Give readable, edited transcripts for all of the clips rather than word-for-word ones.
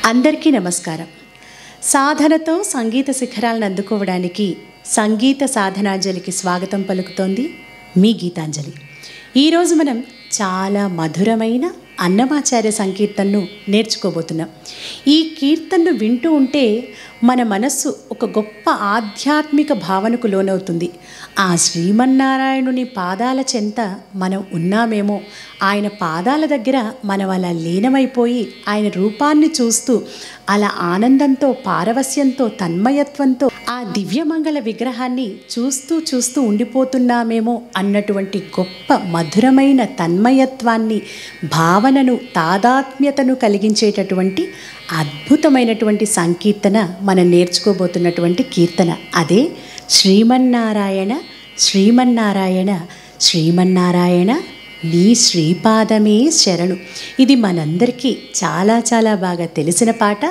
అందరికీ నమస్కారం. సాధనతో సంగీత శిఖరాలను అందుకోవడానికి సంగీత సాధనాంజలికి స్వాగతం పలుకుతోంది మీ గీతాంజలి. ఈరోజు మనం చాలా మధురమైన అన్నమాచార్య సంకీర్తనను నేర్చుకోబోతున్నాం. ఈ కీర్తనను వింటూ ఉంటే మన మనస్సు ఒక గొప్ప ఆధ్యాత్మిక భావనకు లోనవుతుంది. ఆ శ్రీమన్నారాయణుని పాదాల చెంత మనం ఉన్నామేమో, ఆయన పాదాల దగ్గర మనం అలా లీనమైపోయి ఆయన రూపాన్ని చూస్తూ అలా ఆనందంతో, పారవస్యంతో, తన్మయత్వంతో ఆ దివ్యమంగళ విగ్రహాన్ని చూస్తూ ఉండిపోతున్నామేమో అన్నటువంటి గొప్ప మధురమైన తన్మయత్వాన్ని, భావనను, తాదాత్మ్యతను కలిగించేటటువంటి అద్భుతమైనటువంటి సంకీర్తన మనం నేర్చుకోబోతున్నటువంటి కీర్తన. అదే శ్రీమన్నారాయణ శ్రీమన్నారాయణ శ్రీమన్నారాయణ నీ శ్రీపాదమే శరణు. ఇది మనందరికీ చాలా చాలా బాగా తెలిసిన పాట,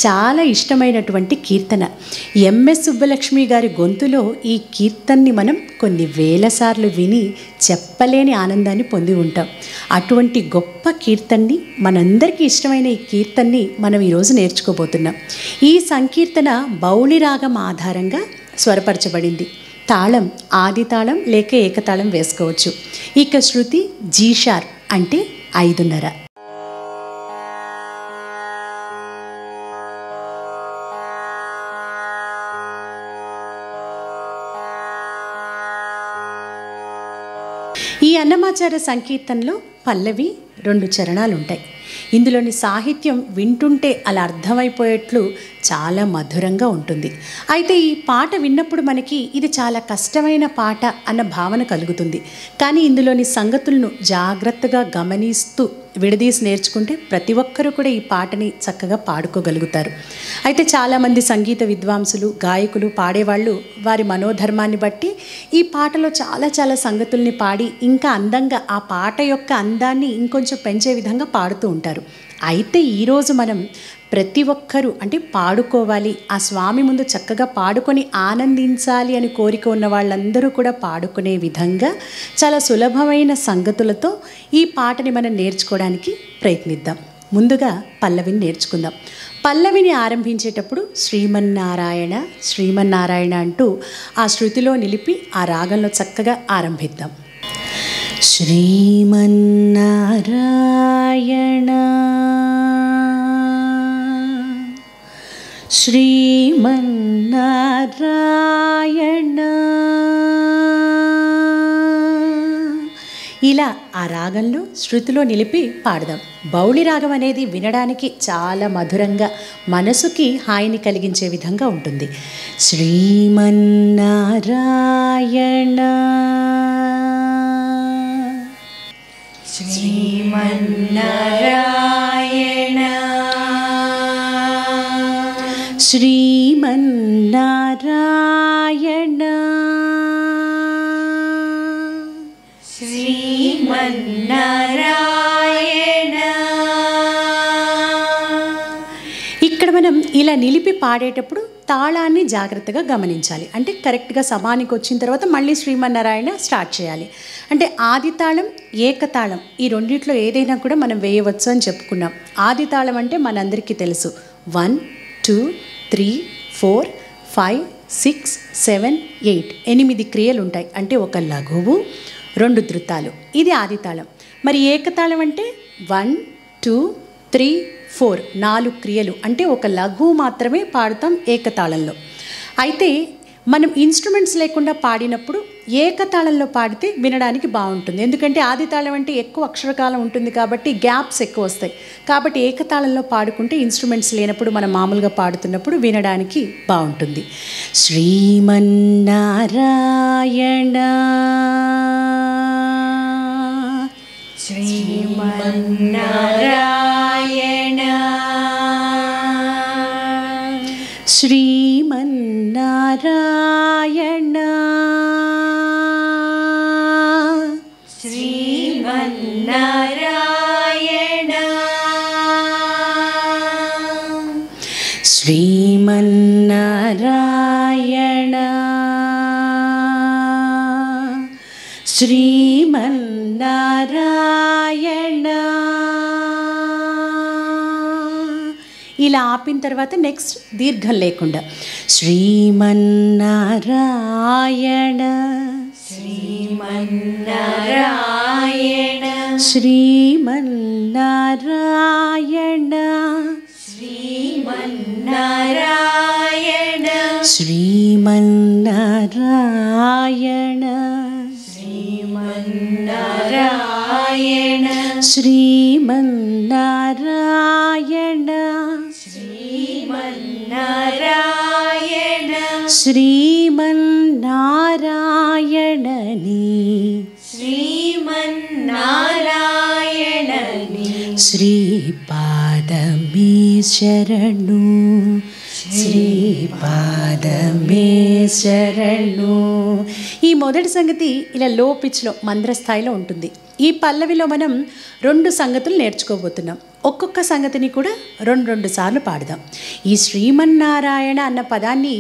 చాలా ఇష్టమైనటువంటి కీర్తన. ఎంఎస్ సుబ్బలక్ష్మి గారి గొంతులో ఈ కీర్తనని మనం కొన్ని వేల సార్లు విని చెప్పలేని ఆనందాన్ని పొంది ఉంటాం. అటువంటి గొప్ప కీర్తనని, మనందరికీ ఇష్టమైన ఈ కీర్తనని మనం ఈరోజు నేర్చుకోబోతున్నాం. ఈ సంకీర్తన బౌళి రాగం ఆధారంగా స్వరపరచబడింది. తాళం ఆది తాళం లేక ఏకతాళం వేసుకోవచ్చు. ఇక శృతి జీషార్ అంటే 5:30. ఈ అన్నమాచార్య సంకీర్తనలో పల్లవి 2 చరణాలు ఉంటాయి. ఇందులోని సాహిత్యం వింటుంటే అలా అర్థమైపోయేట్లు చాలా మధురంగా ఉంటుంది. అయితే ఈ పాట విన్నప్పుడు మనకి ఇది చాలా కష్టమైన పాట అన్న భావన కలుగుతుంది. కానీ ఇందులోని సంగతులను జాగ్రత్తగా గమనిస్తూ విడదీసి నేర్చుకుంటే ప్రతి ఒక్కరూ కూడా ఈ పాటని చక్కగా పాడుకోగలుగుతారు. అయితే చాలామంది సంగీత విద్వాంసులు, గాయకులు, పాడేవాళ్ళు వారి మనోధర్మాన్ని బట్టి ఈ పాటలో చాలా సంగతుల్ని పాడి ఇంకా అందంగా ఆ పాట యొక్క అందాన్ని ఇంకొంచెం పెంచే విధంగా పాడుతూ ఉంటారు. అయితే ఈరోజు మనం ప్రతి ఒక్కరూ అంటే పాడుకోవాలి, ఆ స్వామి ముందు చక్కగా పాడుకొని ఆనందించాలి అని కోరిక ఉన్న వాళ్ళందరూ కూడా పాడుకునే విధంగా చాలా సులభమైన సంగతులతో ఈ పాటని మనం నేర్చుకోవడానికి ప్రయత్నిద్దాం. ముందుగా పల్లవిని నేర్చుకుందాం. పల్లవిని ఆరంభించేటప్పుడు శ్రీమన్నారాయణ శ్రీమన్నారాయణ అంటూ ఆ శృతిలో నిలిపి ఆ రాగంలో చక్కగా ఆరంభిద్దాం. శ్రీమన్నారాయణ శ్రీమన్నారాయణ, ఇలా ఆ రాగంలో శృతిలో నిలిపి పాడదాం. బౌళి రాగం అనేది వినడానికి చాలా మధురంగా, మనసుకి హాయిని కలిగించే విధంగా ఉంటుంది. శ్రీమన్నారాయణ శ్రీమన్నారాయణ శ్రీమన్నారాయణ శ్రీమన్నారాయణ. ఇక్కడ మనం ఇలా నిలిపి పాడేటప్పుడు తాళాన్ని జాగ్రత్తగా గమనించాలి. అంటే కరెక్ట్గా సమానికి వచ్చిన తర్వాత మళ్ళీ శ్రీమన్నారాయణ స్టార్ట్ చేయాలి. అంటే ఆది తాళం, ఏకతాళం ఈ రెండిట్లో ఏదైనా కూడా మనం వేయవచ్చు అని చెప్పుకున్నాం. ఆది తాళం అంటే మనందరికీ తెలుసు. 1 2 3 4 5 6 7 8 8 క్రియలు ఉంటాయి. అంటే ఒక లఘువు, 2 ధృతాలు, ఇది ఆది తాళం. మరి ఏకతాళం అంటే 1 2 3 4 4 క్రియలు, అంటే ఒక లఘువు మాత్రమే పాడుతాం ఏకతాళంలో. అయితే మనం ఇన్స్ట్రుమెంట్స్ లేకుండా పాడినప్పుడు ఏకతాళంలో పాడితే వినడానికి బాగుంటుంది. ఎందుకంటే ఆది తాళం అంటే ఎక్కువ అక్షరకాలం ఉంటుంది కాబట్టి గ్యాప్స్ ఎక్కువ వస్తాయి. కాబట్టి ఏకతాళంలో పాడుకుంటే ఇన్స్ట్రుమెంట్స్ లేనప్పుడు మనం మామూలుగా పాడుతున్నప్పుడు వినడానికి బాగుంటుంది. శ్రీమన్నారాయణ శ్రీమన్నారాయణ శ్రీమన్నారాయణ శ్రీమన్నారాయణ శ్రీమన్నారాయణ శ్రీమన్నారాయణ. ఇలా ఆపిన తర్వాత నెక్స్ట్ దీర్ఘం లేకుండా శ్రీమన్నారాయణ శ్రీమన్నారాయణ శ్రీమన్నారాయణ శ్రీమన్నారాయణ శ్రీమన్నారాయణ శ్రీమన్నారాయణ శ్రీమన్నారాయణ శ్రీమన్నారాయణ శ్రీమన్నారాయణని శ్రీమన్నారాయణని శ్రీపాదమే శరణు శ్రీపాదమే శరణు. ఈ మొదటి సంగతి ఇలా లో పిచ్లో మంద్రస్థాయిలో ఉంటుంది. ఈ పల్లవిలో మనం 2 సంగతులు నేర్చుకోబోతున్నాం. ఒక్కొక్క సంగతిని కూడా 2 సార్లు పాడదాం. ఈ శ్రీమన్నారాయణ అన్న పదాన్ని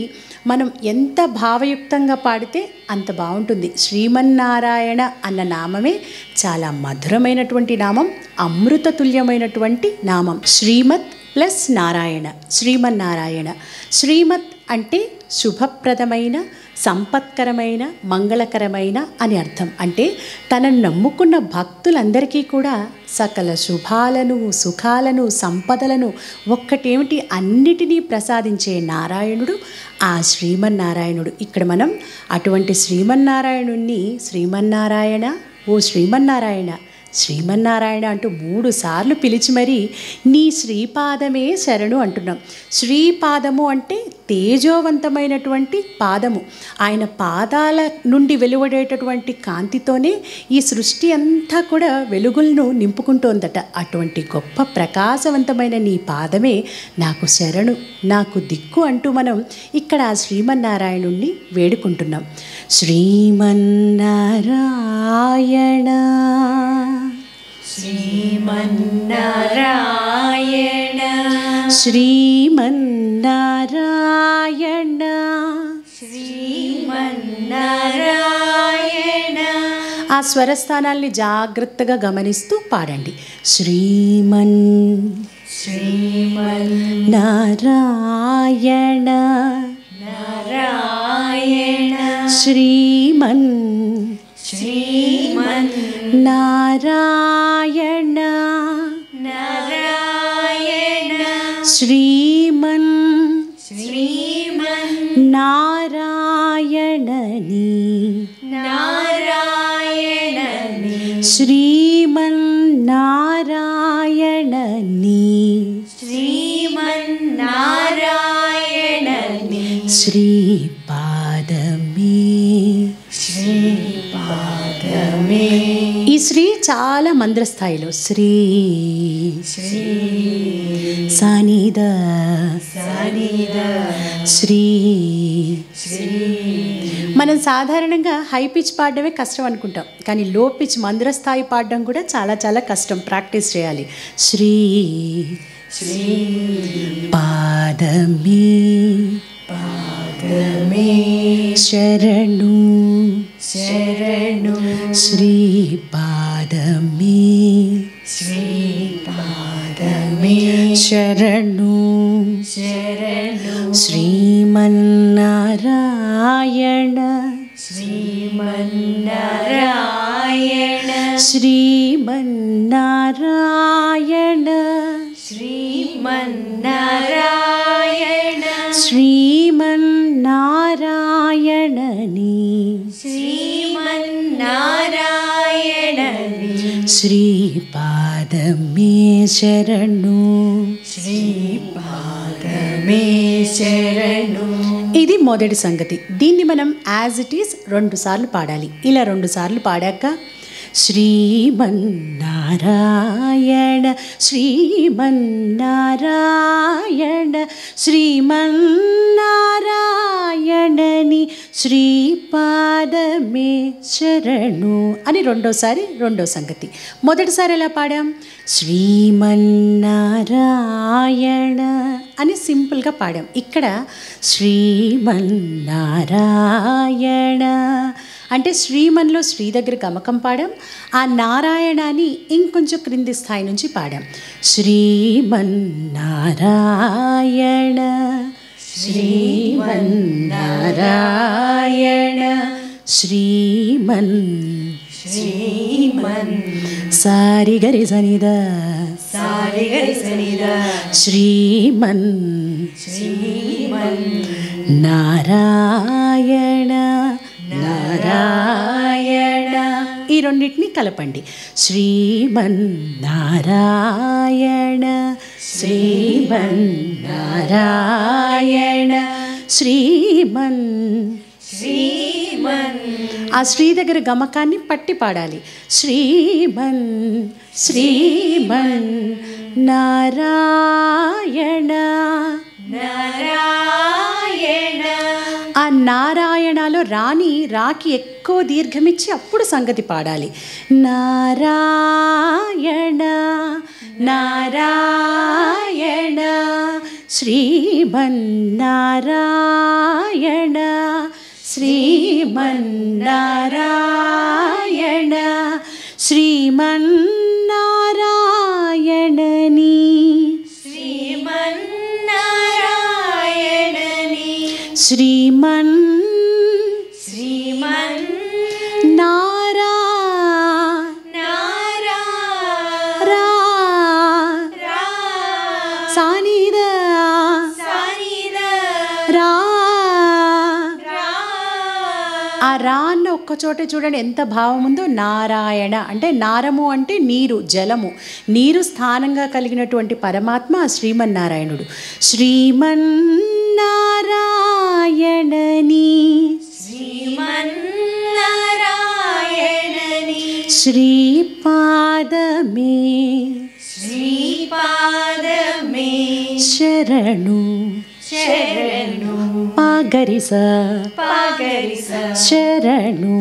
మనం ఎంత భావయుక్తంగా పాడితే అంత బాగుంటుంది. శ్రీమన్నారాయణ అన్న నామమే చాలా మధురమైనటువంటి నామం, అమృత తుల్యమైనటువంటి నామం. శ్రీమత్ ప్లస్ నారాయణ, శ్రీమన్నారాయణ. శ్రీమత్ అంటే శుభప్రదమైన, సంపత్కరమైన, మంగళకరమైన అని అర్థం. అంటే తనను నమ్ముకున్న భక్తులందరికీ కూడా సకల శుభాలను, సుఖాలను, సంపదలను, ఒక్కటేమిటి అన్నిటినీ ప్రసాదించే నారాయణుడు ఆ శ్రీమన్నారాయణుడు. ఇక్కడ మనం అటువంటి శ్రీమన్నారాయణుణ్ణి శ్రీమన్నారాయణ, ఓ శ్రీమన్నారాయణ, శ్రీమన్నారాయణ అంటూ 3 సార్లు పిలిచి మరీ నీ శ్రీపాదమే శరణు అంటున్నాం. శ్రీపాదము అంటే తేజోవంతమైనటువంటి పాదము. ఆయన పాదాల నుండి వెలువడేటటువంటి కాంతితోనే ఈ సృష్టి అంతా కూడా వెలుగులను నింపుకుంటోందట. అటువంటి గొప్ప ప్రకాశవంతమైన నీ పాదమే నాకు శరణు, నాకు దిక్కు అంటూ మనం ఇక్కడ ఆ శ్రీమన్నారాయణుణ్ణి వేడుకుంటున్నాం. శ్రీమన్నారాయణ శ్రీమన్నారాయణ శ్రీమన్నారాయణ శ్రీమన్నారాయణ. ఆ స్వరస్థానాల్ని జాగ్రత్తగా గమనిస్తూ పాడండి. శ్రీమన్నారాయణ నారాయణ శ్రీమన్నారాయణ నారాయణ శ్రీమన్నారాయణని నారాయణని శ్రీమన్నారాయణని శ్రీమన్నారాయణని శ్రీపాదమే. శ్రీపాదమే. ఈ శ్రీ చాలా మంద్రస్థాయిలో శ్రీ సానిద శ్రీ. మనం సాధారణంగా హై పిచ్ పాడడమే కష్టం అనుకుంటాం, కానీ లో పిచ్ మంద్రస్థాయి పాడడం కూడా చాలా చాలా కష్టం. ప్రాక్టీస్ చేయాలి. శ్రీ పాదమే పాదమే శరణు శరణు శ్రీపాదమే శ్రీపాదమే శరణు శరణు శ్రీమన్నారాయణ శ్రీమన్నారాయణ శ్రీమన్నారాయణ శ్రీమన్నారాయణ శ్రీమన్నారాయణని శ్రీమన్నారాయణని శ్రీపాదమే శరణు శ్రీపాదమే శరణు. ఇది మొదటి సంగతి. దీన్ని మనం యాజ్ ఇట్ ఈస్ 2 సార్లు పాడాలి. ఇలా 2 సార్లు పాడాక శ్రీమన్నారాయణ శ్రీమన్నారాయణ శ్రీమన్నారాయణని శ్రీపాదమే శరణు అని రెండోసారి రెండో సంగతి. మొదటిసారి ఎలా పాడాం? శ్రీమన్నారాయణ అని సింపుల్గా పాడాం. ఇక్కడ శ్రీమన్నారాయణ అంటే శ్రీమన్లో శ్రీ దగ్గర గమకం పాడాం, ఆ నారాయణాన్ని ఇంకొంచెం క్రింది స్థాయి నుంచి పాడాం. శ్రీమన్నారాయణ శ్రీమన్నారాయణ శ్రీమన్ శ్రీమన్ సారి గరి సనిద సారి గరి సనిద శ్రీమన్ శ్రీమన్ నారాయణ నారాయణ ఈ రెండింటిని కలపండి. శ్రీమన్నారాయణ శ్రీమన్నారాయణ శ్రీమన్ శ్రీమన్ ఆ శ్రీ దగ్గర గమకాన్ని పట్టి పాడాలి. శ్రీమన్ శ్రీమన్ నారాయణ నారాయణ ఆ నారాయణలో రాని రాకి ఎక్కువ దీర్ఘమిచ్చి అప్పుడు సంగతి పాడాలి. నారాయణ నారాయణ శ్రీమన్నారాయణ శ్రీమన్నారాయణ శ్రీమన్నారాయణని శ్రీమన్నారాయణని శ్రీమన్ శ్రీమన్ నారా నారా రా రా సానిద సానిద రా రా ఆ రా అన్న ఒక్క చోట చూడండి ఎంత భావం ఉందో. నారాయణ అంటే నారము అంటే నీరు, జలము, నీరు స్థానంగా కలిగినటువంటి పరమాత్మ శ్రీమన్నారాయణుడు. శ్రీమన్నారాయణని శ్రీమన్నారాయణని శ్రీపాదమే శ్రీపాదమే శరణు శరణు పాగరిస పాగరిస శరణు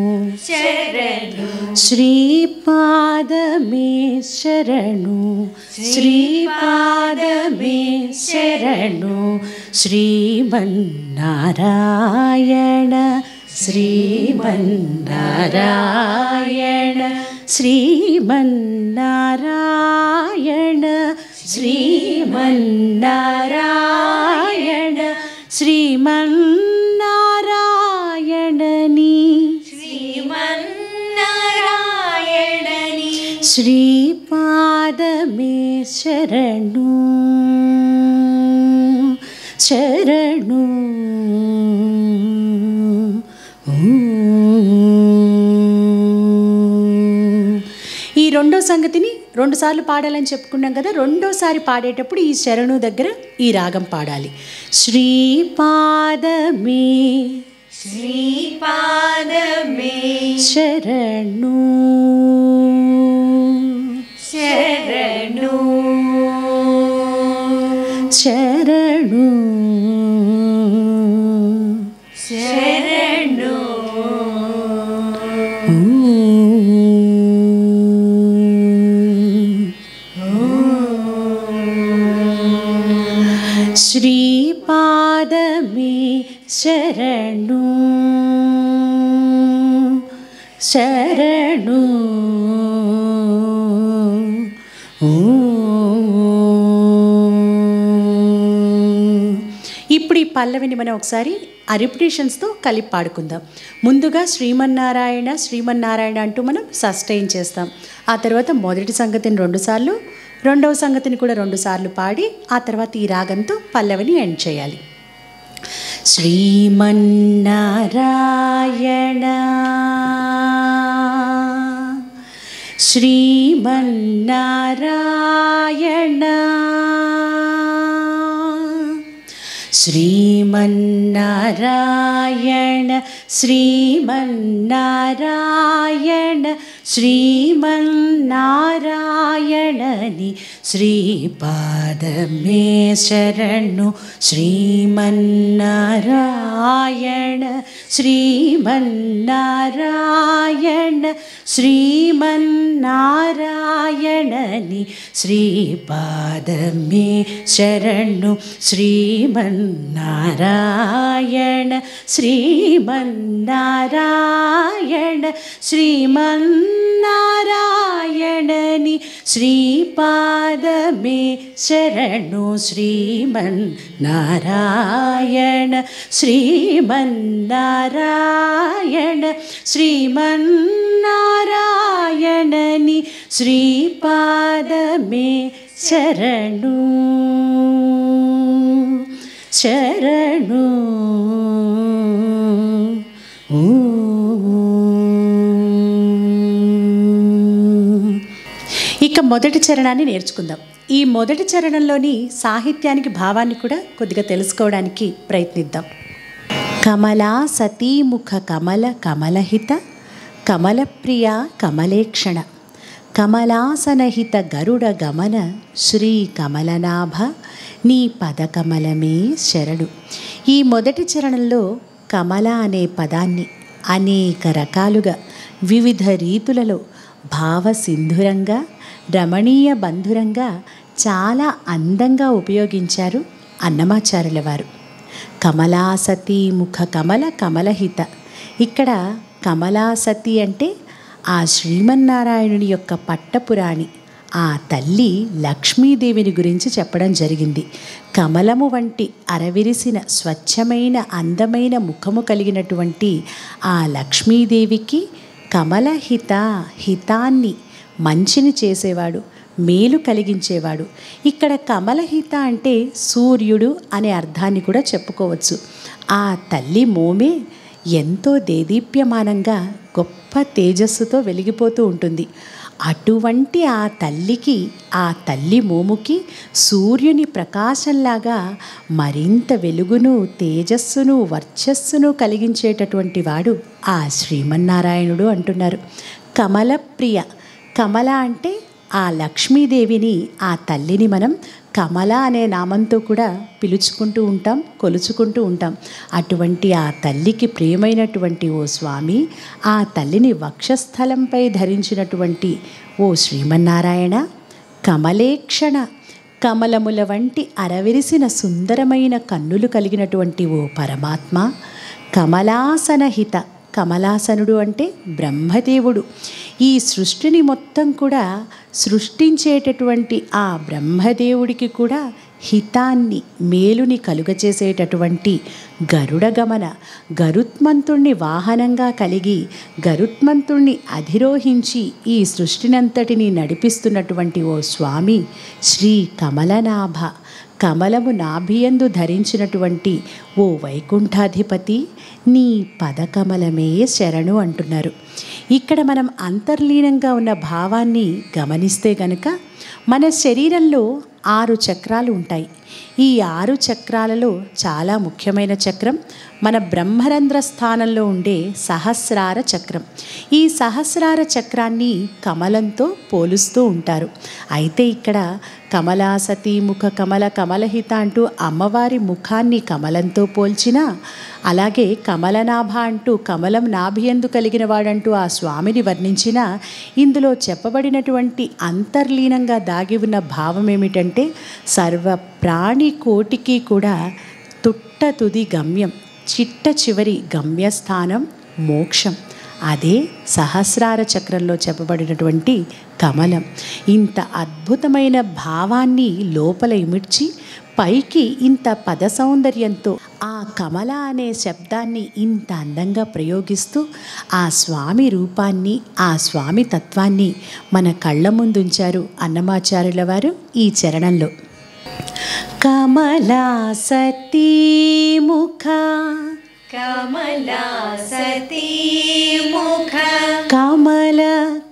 శరణు శ్రీపాదమే శరణు శ్రీపాదమే శరణు శ్రీమన్నారాయణ శ్రీమన్నారాయణ శ్రీమన్నారాయణ శ్రీమన్నారాయణ శ్రీమన్నారాయణని శ్రీమన్నారాయణని శ్రీపాదమే శరణు శరణు ఈ రెండో సంగతిని రెండుసార్లు పాడాలని చెప్పుకున్నాం కదా. రెండోసారి పాడేటప్పుడు ఈ శరణు దగ్గర ఈ రాగం పాడాలి. శ్రీపాదమే శ్రీపాదమే శరణు శరణు శరణు శరణు శ్రీపాదమే శరణు శరణు ఇప్పుడు ఈ పల్లవిని మనం ఒకసారి ఆ రిపిటేషన్స్తో కలిపి పాడుకుందాం. ముందుగా శ్రీమన్నారాయణ శ్రీమన్నారాయణ అంటూ మనం సస్టైన్ చేస్తాం. ఆ తర్వాత మొదటి సంగతిని 2 సార్లు, రెండవ సంగతిని కూడా 2 సార్లు పాడి ఆ తర్వాత ఈ రాగంతో పల్లవిని ఎండ్ చేయాలి. శ్రీమన్నారాయణ శ్రీమన్నారాయణ శ్రీమన్నారాయణ శ్రీమన్నారాయణ శ్రీమన్నారాయణని శ్రీపాదమే శరణు శ్రీమన్నారాయణ శ్రీమన్నారాయణ శ్రీమన్నారాయణని శ్రీపాదమే శరణు శ్రీమన్నారాయణ శ్రీమన్నారాయణ శ్రీమన్నారాయణని శ్రీపాదమే శరణు శ్రీమన్నారాయణ శ్రీమన్నారాయణ శ్రీమన్నారాయణని శ్రీపాదమే శరణు శరణు. ఇక మొదటి చరణాన్ని నేర్చుకుందాం. ఈ మొదటి చరణంలోని సాహిత్యానికి భావాన్ని కూడా కొద్దిగా తెలుసుకోవడానికి ప్రయత్నిద్దాం. కమలా సతీముఖ కమల కమలహిత కమలప్రియ కమలేక్షణ కమలాసనహిత గరుడ గమన శ్రీ కమలనాభ నీ పదకమలమే శరణు. ఈ మొదటి చరణంలో కమల అనే పదాన్ని అనేక రకాలుగా వివిధ రీతులలో భావసింధురంగా రమణీయ బంధురంగా చాలా అందంగా ఉపయోగించారు అన్నమాచార్యుల వారు. కమలాసతి ముఖ కమల కమలహిత. ఇక్కడ కమలాసతి అంటే ఆ శ్రీమన్నారాయణుని యొక్క పట్టపురాణి ఆ తల్లి లక్ష్మీదేవిని గురించి చెప్పడం జరిగింది. కమలము వంటి అరవిరిసిన స్వచ్ఛమైన అందమైన ముఖము కలిగినటువంటి ఆ లక్ష్మీదేవికి కమలహిత, హితాన్ని మంచిని చేసేవాడు, మేలు కలిగించేవాడు. ఇక్కడ కమలహిత అంటే సూర్యుడు అనే అర్థాన్ని కూడా చెప్పుకోవచ్చు. ఆ తల్లి మోమే ఎంతో దేదీప్యమానంగా గొప్ప తేజస్సుతో వెలిగిపోతూ ఉంటుంది. అటువంటి ఆ తల్లికి, ఆ తల్లి మోముకి సూర్యుని ప్రకాశంలాగా మరింత వెలుగును, తేజస్సును, వర్చస్సును కలిగించేటటువంటి వాడు ఆ శ్రీమన్నారాయణుడు అంటున్నారు. కమలప్రియ. కమల అంటే ఆ లక్ష్మీదేవిని, ఆ తల్లిని మనం కమల అనే నామంతో కూడా పిలుచుకుంటూ ఉంటాం, కొలుచుకుంటూ ఉంటాం. అటువంటి ఆ తల్లికి ప్రియమైనటువంటి ఓ స్వామి, ఆ తల్లిని వక్షస్థలంపై ధరించినటువంటి ఓ శ్రీమన్నారాయణ, కమలేక్షణ, కమలముల వంటి అరవిరిసిన సుందరమైన కన్నులు కలిగినటువంటి ఓ పరమాత్మ, కమలాసనహిత. కమలాసనుడు అంటే బ్రహ్మదేవుడు. ఈ సృష్టిని మొత్తం కూడా సృష్టించేటటువంటి ఆ బ్రహ్మదేవుడికి కూడా హితాన్ని, మేలుని కలుగచేసేటటువంటి గరుడ గమన, గరుత్మంతుణ్ణి వాహనంగా కలిగి గరుత్మంతుణ్ణి అధిరోహించి ఈ సృష్టినంతటిని నడిపిస్తున్నటువంటి ఓ స్వామి శ్రీ కమలనాభ. కమలము నాభియందు ధరించినటువంటి ఓ వైకుంఠాధిపతి, నీ పదకమలమే శరణు అంటున్నారు. ఇక్కడ మనం అంతర్లీనంగా ఉన్న భావాన్ని గమనిస్తే గనుక మన శరీరంలో 6 చక్రాలు ఉంటాయి. ఈ 6 చక్రాలలో చాలా ముఖ్యమైన చక్రం మన బ్రహ్మరంధ్ర స్థానంలో ఉండే సహస్రార చక్రం. ఈ సహస్రార చక్రాన్ని కమలంతో పోలుస్తూ ఉంటారు. అయితే ఇక్కడ కమలాసతి ముఖ కమల కమలహిత అంటూ అమ్మవారి ముఖాన్ని కమలంతో పోల్చినా, అలాగే కమలనాభ అంటూ కమలం నాభియందు కలిగిన వాడంటూ ఆ స్వామిని వర్ణించిన, ఇందులో చెప్పబడినటువంటి అంతర్లీనంగా దాగి ఉన్న భావం ఏమిటంటే సర్వ ప్రాణి కోటికి కూడా తుట్ట తుది గమ్యం, చిట్ట చివరి గమ్యస్థానం మోక్షం. అదే సహస్రార చక్రంలో చెప్పబడినటువంటి కమలం. ఇంత అద్భుతమైన భావాన్ని లోపల ఇమిడ్చి పైకి ఇంత పద సౌందర్యంతో ఆ కమల అనే శబ్దాన్ని ఇంత అందంగా ప్రయోగిస్తూ ఆ స్వామి రూపాన్ని, ఆ స్వామి తత్వాన్ని మన కళ్ళ ముందుంచారు అన్నమాచార్యుల వారు ఈ చరణంలో. కమలా సతీ ముఖ కమలా సతీ ముఖ కమల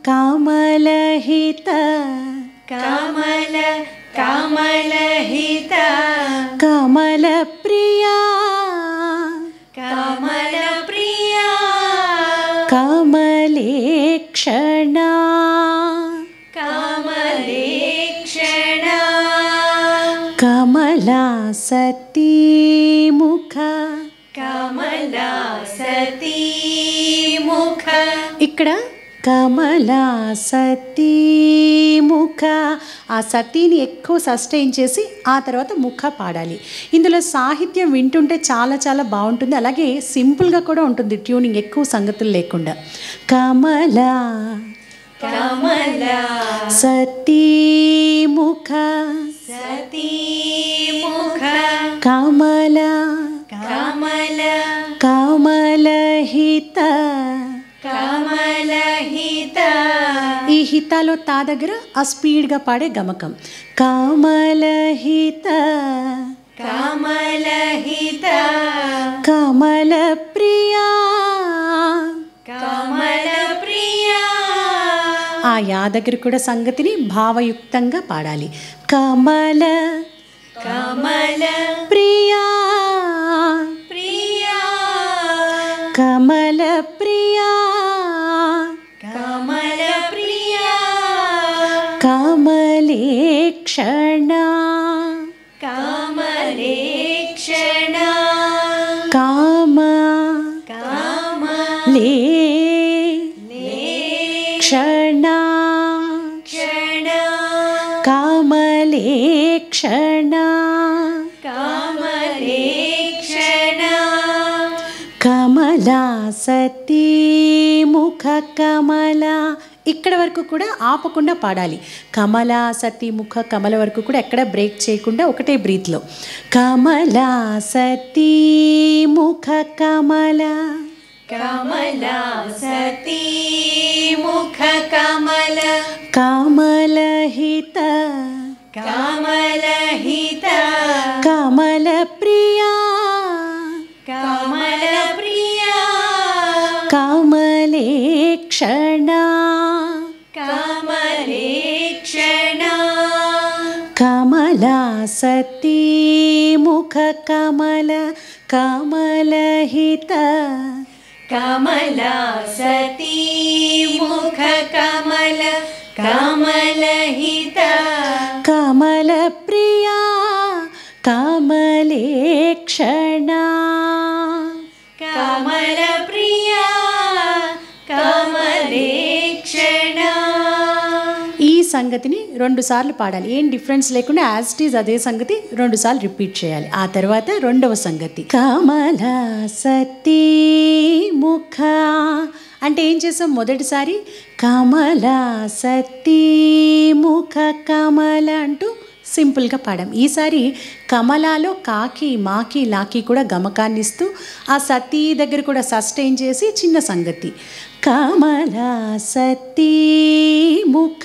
కమలహిత కమల కమలహిత కమల ప్రియా కమల ప్రియా కమలేక్షణ కమలేక్షణ కమలా సతీ ముఖ. కమలా సతీ ముఖ. ఇక్కడ కమలా సతీ ముఖ. ఆ సతీని ఎక్కువ సస్టైన్ చేసి ఆ తర్వాత ముఖ పాడాలి. ఇందులో సాహిత్యం వింటుంటే చాలా చాలా బాగుంటుంది. అలాగే సింపుల్గా కూడా ఉంటుంది, ట్యూనింగ్ ఎక్కువ సంగతులు లేకుండా. కమలా కమలా సతీ ముఖ సతీ ముఖ కమల కమల కమలహిత. కమలహిత. ఈ హితాలో తా దగ్గర ఆ స్పీడ్గా పాడే గమకం. కమలహిత కమలహిత. కమల ప్రియా. కమల ప్రియా. ఆ యా దగ్గర కూడా సంగతిని భావయుక్తంగా పాడాలి. కమల కమల ప్రియా ప్రియా. కమల ప్రియా కమల ప్రియా. కమలేక్షణ కమలేక్షణ. కామ కామ లే లే క్షణ క్షణ. కామలేక్షణ కమలేక్షణ. కమలా సతీ ముఖ కమల. ఇక్కడ వరకు కూడా ఆపకుండా పాడాలి. కమలా సతీ ముఖ కమల వరకు కూడా ఎక్కడ బ్రేక్ చేయకుండా ఒకటే బ్రీత్లో. కమలా సతీ ముఖ కమల. కమలా సతీ ముఖ కమల. కమలహిత కమలహిత. కమల ప్రియా. కమల ప్రియా. కమలేక్షణ కమలేక్షణ. కమలా సతీ ముఖ కమల కమలహిత. కమలా సతీ ముఖ కమల కమలహిత. కమల ప్రియా కమలేక్షణ. కమల ప్రియా కమలేక్షణ. ఈ సంగతిని 2 సార్లు పాడాలి. ఏం డిఫరెన్స్ లేకుండా యాజ్ ఇట్ ఈజ్ అదే సంగతి 2 సార్లు రిపీట్ చేయాలి. ఆ తర్వాత రెండవ సంగతి కమల సతీ ముఖ అంటే ఏం చేసాం? మొదటిసారి కమల సతీ ముఖ కమల అంటూ సింపుల్గా పాడాం. ఈసారి కమలాలో కాకి మాకి లాకి కూడా గమకాన్ని ఇస్తూ ఆ సతీ దగ్గర కూడా సస్టైన్ చేసి చిన్న సంగతి. కమలా సతీ ముఖ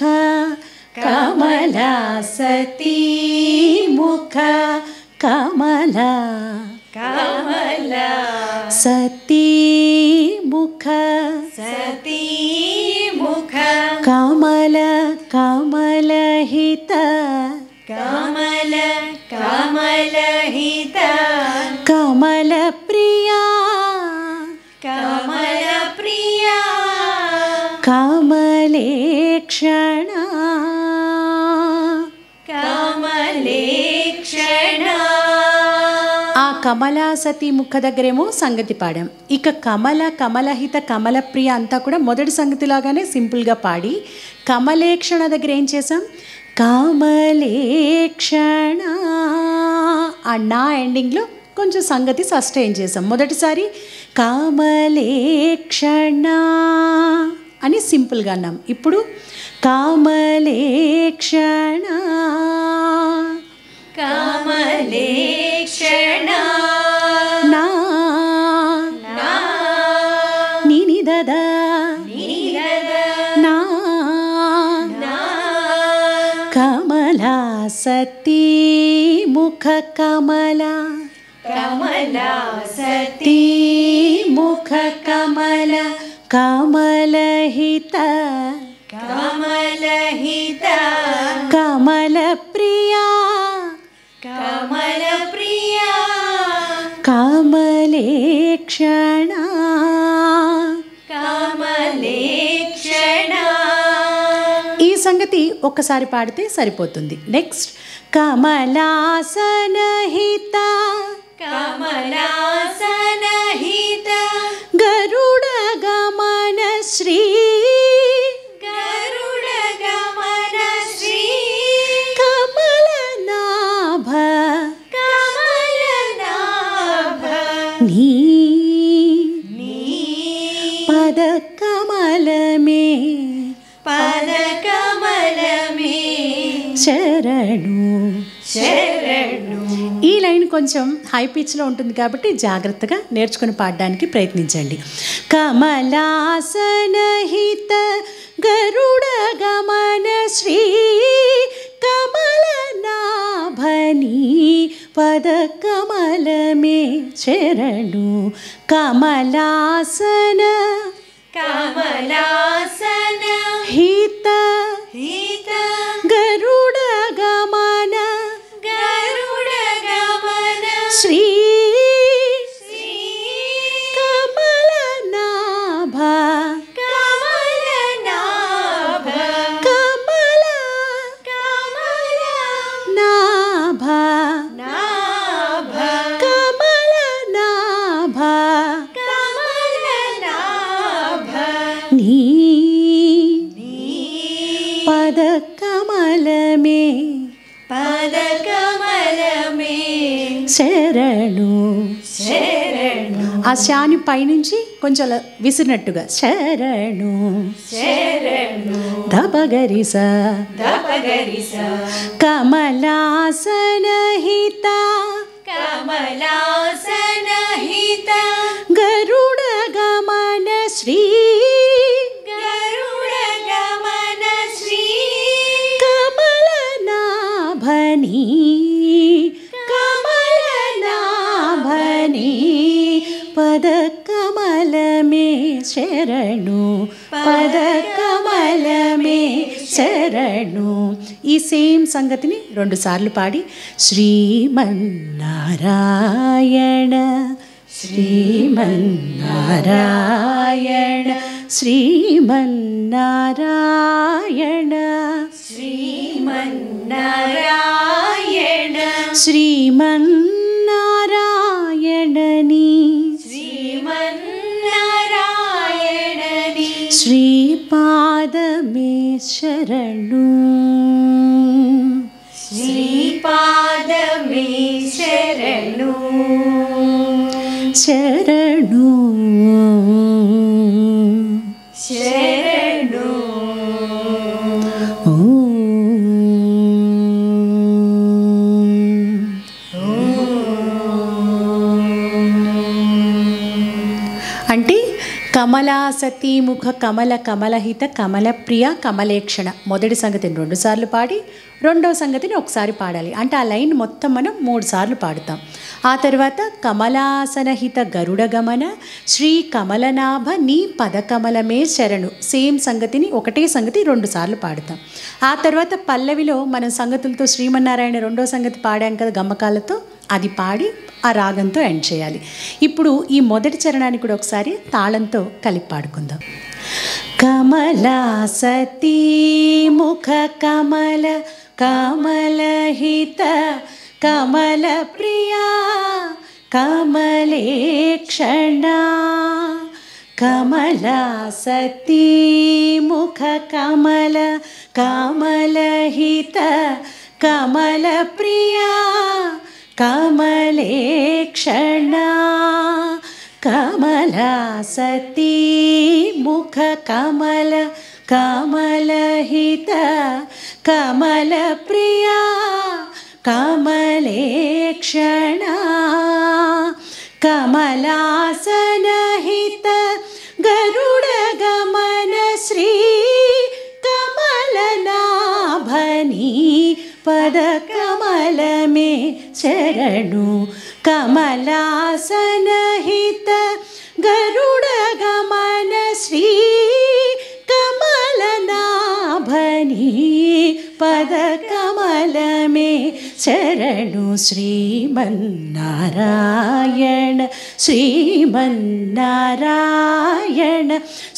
కమలా సతీ ముఖ కమల కమల సతీ ముఖ సతీ ముఖ కమల కమలహిత. కమల కమలహిత. కమల ప్రియా కమల ప్రియా. కమలేక్షణ కమలేక్షణ. ఆ కమలా సతీ ముఖ దగ్గరేమో సంగతి పాడాం. ఇక కమల కమలహిత కమల ప్రియ అంతా కూడా మొదటి సంగతిలాగానే సింపుల్గా పాడి కమలేక్షణ దగ్గర ఏం చేసాం? కమలేక్షణ ఆ నా ఎండింగ్లో కొంచెం సంగతి సస్టైన్ చేసాం. మొదటిసారి కమలేక్షణ అని సింపుల్గా అన్నాం. ఇప్పుడు కమలేక్షణ కమలేక్షణ. నా నా నిని దద నీరద నా నా కమలా సతీ ముఖ కమల కమలా సతీ తీ ముఖ కమల కమలహిత కమలహిత. కమల ప్రియా కమల ప్రియా. కమలేక్షణ కమలేక్షణ. ఈ సంగతి ఒక్కసారి పాడితే సరిపోతుంది. నెక్స్ట్ కమలాసనహిత కమలాసనహిత. గరుడ గమన శ్రీ పదకమలమే పదకమలమే శరణు శరణు. ఈ లైన్ కొంచెం హై పిచ్లో ఉంటుంది కాబట్టి జాగ్రత్తగా నేర్చుకుని పాడడానికి ప్రయత్నించండి. కమలాసనహిత గరుడ గమన శ్రీ కమలనాభని పదకమలమే శరణు. కమలాసన కమలాసన హిత హిత గరుడ గమన గరుడ గమన శ్రీ శ్రీ కమలనాభ కమలనాభ కమల కమలనాభ నాభ కమలనాభ కమలనాభ నీ నీ పదకమలమే పదకమలమే శరణు. శరణు ఆ శాని పైనుంచి కొంచెం అలా విసిరినట్టుగా శరణు. శరణు ధపగరిస దపగరిస కమలాసనహిత కమలాసనహిత గరుడ గమన శ్రీ గరుడ గమన శ్రీ కమలనాభని కమలనాభని పదకమలమే శరణు. పదకమలమే శరణు. ఈ సేమ్ సంగతిని 2 సార్లు పాడి శ్రీమన్నారాయణ శ్రీమన్నారాయణ శ్రీమన్నారాయణ శ్రీమన్నారాయణ శ్రీమన్నారాయణని శ్రీమన్నారాయణని శ్రీపాదమే శరణు. శ్రీపాదమే శరణు శరణు శరణు ఓ. అంటే కమలాసతి ముఖ కమల కమలహిత కమలప్రియ కమలేక్షణ మొదటి సంగతిని 2 సార్లు పాడి రెండవ సంగతిని ఒకసారి పాడాలి. అంటే ఆ లైన్ మొత్తం మనం 3 సార్లు పాడుతాం. ఆ తర్వాత కమలాసనహిత గరుడ గమన శ్రీ కమలనాభ నీ పదకమలమే శరణు సేమ్ సంగతిని ఒకటే సంగతి 2 సార్లు పాడుతాం. ఆ తర్వాత పల్లవిలో మనం సంగతులతో శ్రీమన్నారాయణ రెండో సంగతి పాడాం కదా గమ్మకాలతో, అది పాడి ఆ రాగంతో ఎండ్ చేయాలి. ఇప్పుడు ఈ మొదటి చరణాన్ని కూడా ఒకసారి తాళంతో కలిపి పాడుకుందాం. కమలాసతి ముఖ కమల కమలహిత కమల ప్రియా కమలేక్షణ కమలాసతి ముఖ కమల కమలహిత కమల ప్రియా కమలేక్షణ కమలాసతి ముఖ కమల కమలహిత కమల ప్రియా కమలేక్షణ కమలాసనహిత గరుడ గమన శ్రీ కమలనాభని పదకమలమే శరణు. కమలాసనహిత గరుడ గమన శ్రీ కమలనాభని పదకమలమే శరణు. శ్రీమన్నారాయణ శ్రీమన్నారాయణ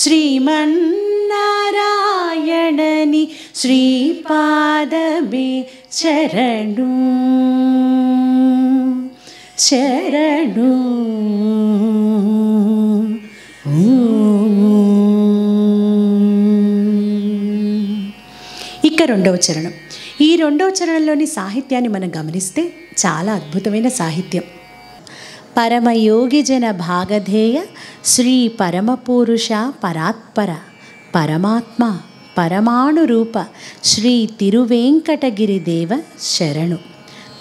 శ్రీమన్నారాయణని శ్రీపాదమే శరణు శరణు. ఇక రెండవ చరణం. ఈ రెండవ చరణంలోని సాహిత్యాన్ని మనం గమనిస్తే చాలా అద్భుతమైన సాహిత్యం. పరమయోగి జన భాగధేయ శ్రీ పరమపురుష పరాత్పర పరమాత్మ పరమాణురూప శ్రీ తిరువేంకటగిరి దేవ శరణు.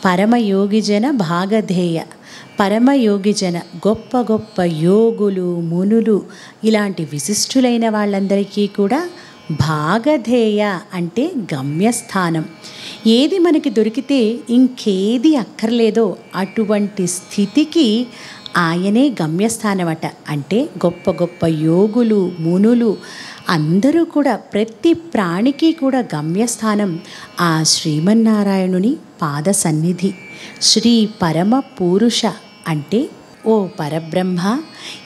పరమయోగిజన భాగధేయ, పరమయోగిజన గొప్ప గొప్ప యోగులు మునులు ఇలాంటి విశిష్టులైన వాళ్ళందరికీ కూడా భాగధేయ అంటే గమ్యస్థానం. ఏది మనకి దొరికితే ఇంకేది అక్కర్లేదో అటువంటి స్థితికి ఆయనే గమ్యస్థానం అట. అంటే గొప్ప గొప్ప యోగులు మునులు అందరూ కూడా ప్రతి ప్రాణికి కూడా గమ్యస్థానం ఆ శ్రీమన్నారాయణుని పాద సన్నిధి. శ్రీ పరమ పురుష అంటే ఓ పరబ్రహ్మ.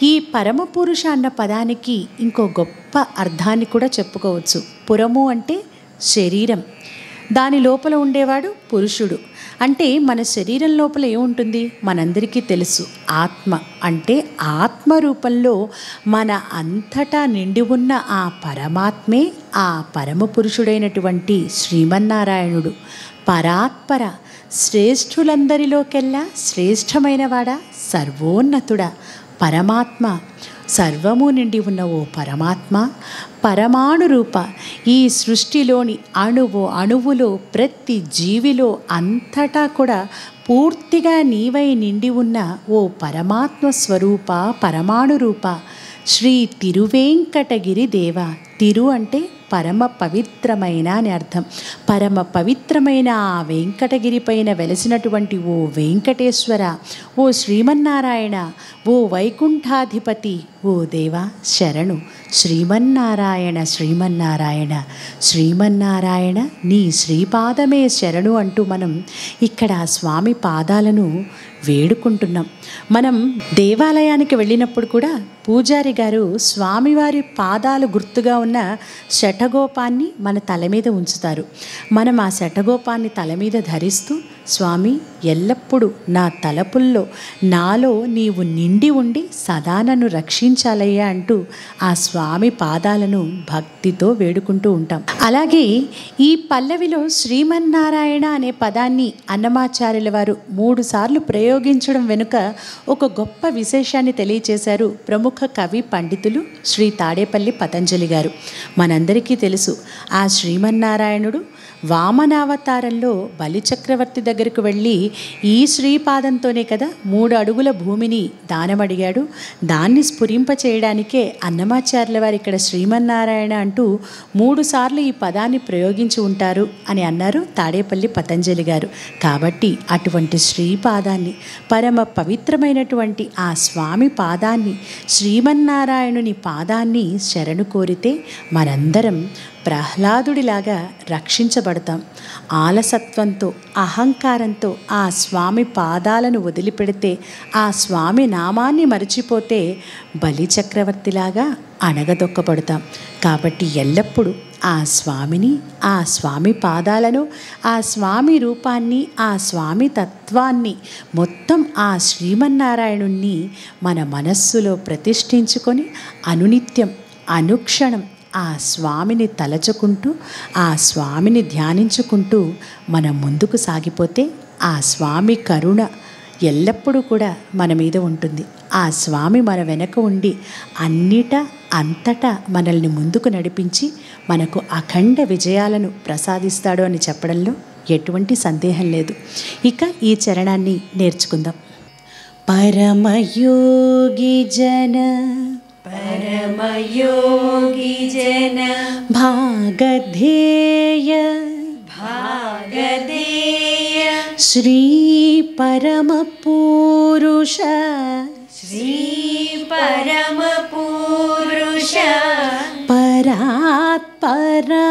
ఈ పరమపురుష అన్న పదానికి ఇంకో గొప్ప అర్థాన్ని కూడా చెప్పుకోవచ్చు. పురము అంటే శరీరం, దాని లోపల ఉండేవాడు పురుషుడు. అంటే మన శరీరం లోపల ఏముంటుంది మనందరికీ తెలుసు, ఆత్మ. అంటే ఆత్మ రూపంలో మన అంతటా నిండి ఉన్న ఆ పరమాత్మే ఆ పరమపురుషుడైనటువంటి శ్రీమన్నారాయణుడు. పరాత్పర, శ్రేష్ఠులందరిలోకెల్లా శ్రేష్టమైనవాడా, సర్వోన్నతుడా, పరమాత్మ, సర్వము నిండి ఉన్న ఓ పరమాత్మ, పరమాణు రూప, ఈ సృష్టిలోని అణువులో ప్రతి జీవిలో అంతటా కూడా పూర్తిగా నీవై నిండి ఉన్న ఓ పరమాత్మ స్వరూప పరమాణు రూప శ్రీ తిరువేంకటగిరి దేవ. తిరు అంటే పరమ పవిత్రమైన అని అర్థం. పరమ పవిత్రమైన ఆ వెంకటగిరి పైన వెలసినటువంటి ఓ వెంకటేశ్వర, ఓ శ్రీమన్నారాయణ, ఓ వైకుంఠాధిపతి, ఓ దేవా శరణు. శ్రీమన్నారాయణ శ్రీమన్నారాయణ శ్రీమన్నారాయణ నీ శ్రీపాదమే శరణు అంటూ మనం ఇక్కడ స్వామి పాదాలను వేడుకుంటున్నాం. మనం దేవాలయానికి వెళ్ళినప్పుడు కూడా పూజారి గారు స్వామివారి పాదాలు గుర్తుగా ఉన్న శఠగోపాన్ని మన తల మీద ఉంచుతారు. మనం ఆ శఠగోపాన్ని తల మీద ధరిస్తూ, స్వామి ఎల్లప్పుడూ నా తలపుల్లో నాలో నీవు నిండి ఉండి సదా నన్ను రక్షించాలయ్యా అంటూ ఆ స్వామి పాదాలను భక్తితో వేడుకుంటూ ఉంటాం. అలాగే ఈ పల్లవిలో శ్రీమన్నారాయణ అనే పదాన్ని అన్నమాచార్యుల వారు 3 సార్లు ప్రయోగించడం వెనుక ఒక గొప్ప విశేషాన్ని తెలియచేశారు ప్రముఖ కవి పండితులు శ్రీ తాడేపల్లి పతంజలి గారు. మనందరికీ తెలుసు, ఆ శ్రీమన్నారాయణుడు వామనావతారంలో బలిచక్రవర్తి దగ్గరకు వెళ్ళి ఈ శ్రీపాదంతోనే కదా 3 అడుగుల భూమిని దానమడిగాడు. దాన్ని స్ఫురింప చేయడానికే అన్నమాచార్యుల వారు ఇక్కడ శ్రీమన్నారాయణ అంటూ 3 సార్లు ఈ పదాన్ని ప్రయోగించి ఉంటారు అని అన్నారు తాడేపల్లి పతంజలి గారు. కాబట్టి అటువంటి శ్రీపాదాన్ని, పరమ పవిత్రమైనటువంటి ఆ స్వామి పాదాన్ని, శ్రీమన్నారాయణుని పాదాన్ని శరణు కోరితే మనందరం ప్రహ్లాదుడిలాగా రక్షించబడతాం. ఆలసత్వంతో అహంకారంతో ఆ స్వామి పాదాలను వదిలిపెడితే, ఆ స్వామి నామాన్ని మరచిపోతే బలిచక్రవర్తిలాగా అణగదొక్కబడతాం. కాబట్టి ఎల్లప్పుడూ ఆ స్వామిని, ఆ స్వామి పాదాలను, ఆ స్వామి రూపాన్ని, ఆ స్వామి తత్వాన్ని, మొత్తం ఆ శ్రీమన్నారాయణుణ్ణి మన మనస్సులో ప్రతిష్ఠించుకొని అనునిత్యం అనుక్షణం ఆ స్వామిని తలచుకుంటూ, ఆ స్వామిని ధ్యానించుకుంటూ మనం ముందుకు సాగిపోతే ఆ స్వామి కరుణ ఎల్లప్పుడూ కూడా మన మీద ఉంటుంది. ఆ స్వామి మన వెనక ఉండి అంతటా మనల్ని ముందుకు నడిపించి మనకు అఖండ విజయాలను ప్రసాదిస్తాడు అని చెప్పడంలో ఎటువంటి సందేహం లేదు. ఇక ఈ చరణాన్ని నేర్చుకుందాం. పరమయోగి జన परमयोगी जन भागधेय भागधेय श्री परम पुरुष श्री परम पुरुष परात्परा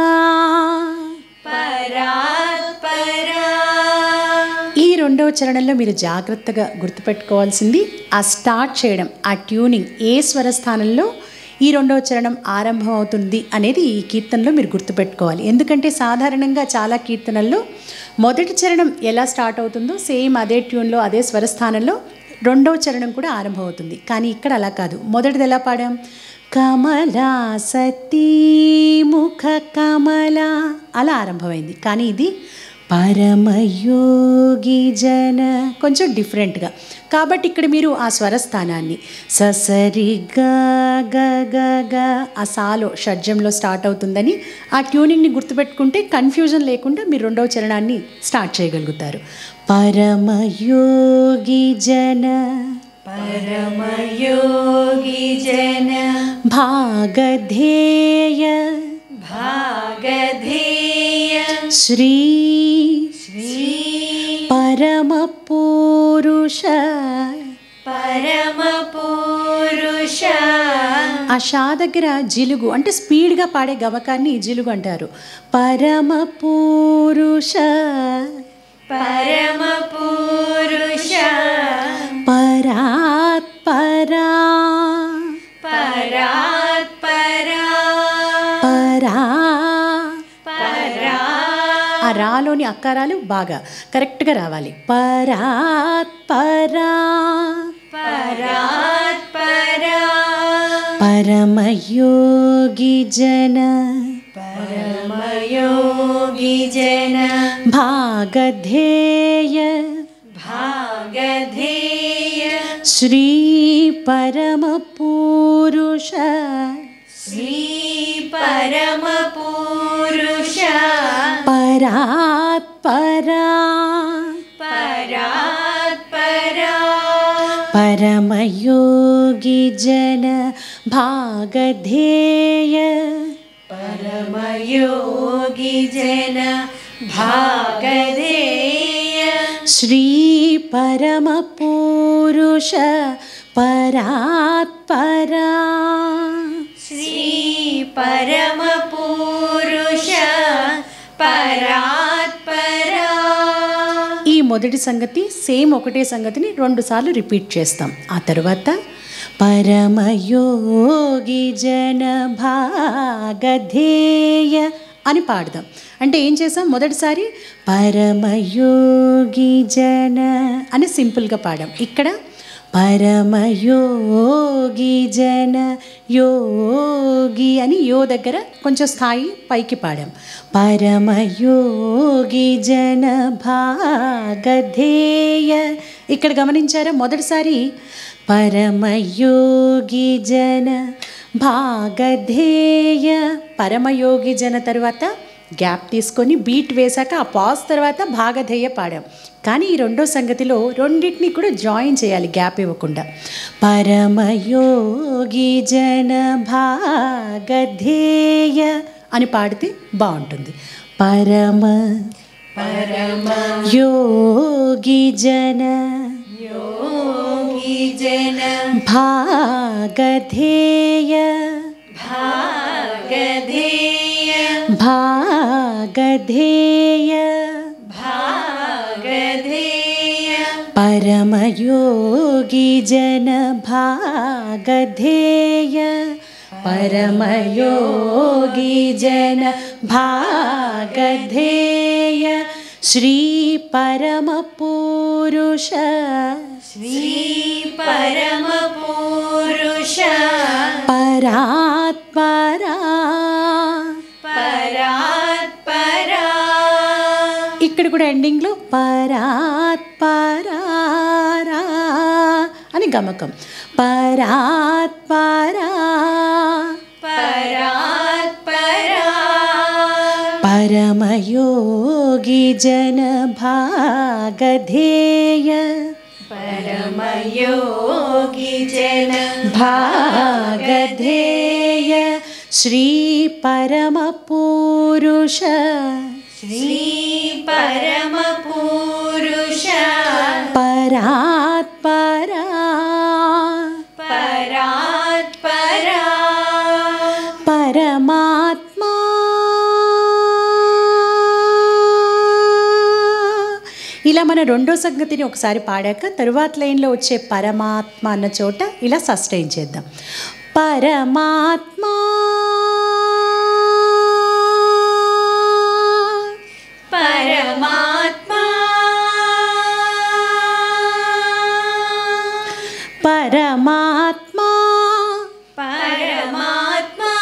परात्परा. ఈ రెండవ చరణంలో మీరు జాగ్రత్తగా గుర్తుపెట్టుకోవాల్సింది ఆ స్టార్ట్ చేయడం, ఆ ట్యూనింగ్ ఏ స్వరస్థానంలో ఈ రెండవ చరణం ఆరంభం అవుతుంది అనేది ఈ కీర్తనలో మీరు గుర్తుపెట్టుకోవాలి. ఎందుకంటే సాధారణంగా చాలా కీర్తనల్లో మొదటి చరణం ఎలా స్టార్ట్ అవుతుందో సేమ్ అదే ట్యూన్లో అదే స్వరస్థానంలో రెండవ చరణం కూడా ఆరంభం అవుతుంది. కానీ ఇక్కడ అలా కాదు. మొదటిది ఎలా పాడాం? కమలా సతీ ముఖ కమలా అలా ఆరంభమైంది. కానీ ఇది పరమయోగి జన, కొంచెం డిఫరెంట్గా. కాబట్టి ఇక్కడ మీరు ఆ స్వరస్థానాన్ని ససరి గ ఆ సాలో షడ్జంలో స్టార్ట్ అవుతుందని ఆ ట్యూనింగ్ని గుర్తుపెట్టుకుంటే కన్ఫ్యూజన్ లేకుండా మీరు రెండవ చరణాన్ని స్టార్ట్ చేయగలుగుతారు. పరమయోగి జన పరమయోగి జన భాగధేయ భాగధేయ శ్రీ శ్రీ పరమ పురుష. పరమ పురుష. ఆ షా దగ్గర జిలుగు అంటే స్పీడ్గా పాడే గమకాన్ని జిలుగు అంటారు. పరమ పురుష పరమ పురుష. పరాత్పరా పరాత్పరా పరా. పరా ఆ రాలోని అక్కరాలు బాగా కరెక్ట్గా రావాలి. పరాత్పరా పరాత్పరా. పరమయోగి జన పరమయోగి జన భాగధేయ భాగధేయ శ్రీ పరమ పురుష. శ్రీ పరమ పురుష. పరాత్పరా పరాత్పరా. పరమయోగి జన భాగధేయ పరమయోగి జన భాగధేయ శ్రీ పరమ పురుష. పరాత్పరా శ్రీ పరమ పురుష. పరాత్పరా. ఈ మొదటి సంగతి సేమ్ ఒకటే సంగతిని 2 సార్లు రిపీట్ చేస్తాం. ఆ తర్వాత పరమయోగి జన భాగధేయ అని పాడదాం. అంటే ఏం చేసాం, మొదటిసారి పరమయోగి జన అని సింపుల్గా పాడాం. ఇక్కడ పరమయోగి జన యోగి అని యో దగ్గర కొంచెం స్థాయి పైకి పాడాం. పరమయోగి జన భాగధేయ. ఇక్కడ గమనించారా, మొదటిసారి పరమయోగి జన భాగధేయ పరమయోగి జన తర్వాత గ్యాప్ తీసుకొని బీట్ వేశాక ఆ పాజ్ తర్వాత భాగధేయ పాడాం. కానీ ఈ రెండో సంగతిలో రెండింటినీ కూడా జాయిన్ చేయాలి గ్యాప్ ఇవ్వకుండా. పరమయోగి జన భాగధేయ అని పాడితే బాగుంటుంది. పరమ యోగి జన యోగి జన భాగధేయ భాగధేయ భాగధేయ భాగధేయ పరమయోగి జన భాగధేయ పరమయోగి జన భాగధేయ శ్రీ పరమ పురుష. శ్రీ పరమ పురుష. పరాత్పరా పరాత్పరా. ఇక్కడ కూడా ఎండింగ్లో పరాత్పరా అని గమకం. పరాత్పరా పరాత్పరా. పరమయోగి జన భాగధేయ పరమయోగి జన భాగధేయ శ్రీ పరమ పురుష. శ్రీ పరమ పురుష. పరాత్పరా పరాత్పరా. పరమాత్మా ఇలా మన రెండో సంగతిని ఒకసారి పాడాక తరువాత లైన్లో వచ్చే పరమాత్మ అన్న చోట ఇలా సస్టైన్ చేద్దాం. పరమాత్మా పరమాత్మా పరమాత్మా పరమాత్మా.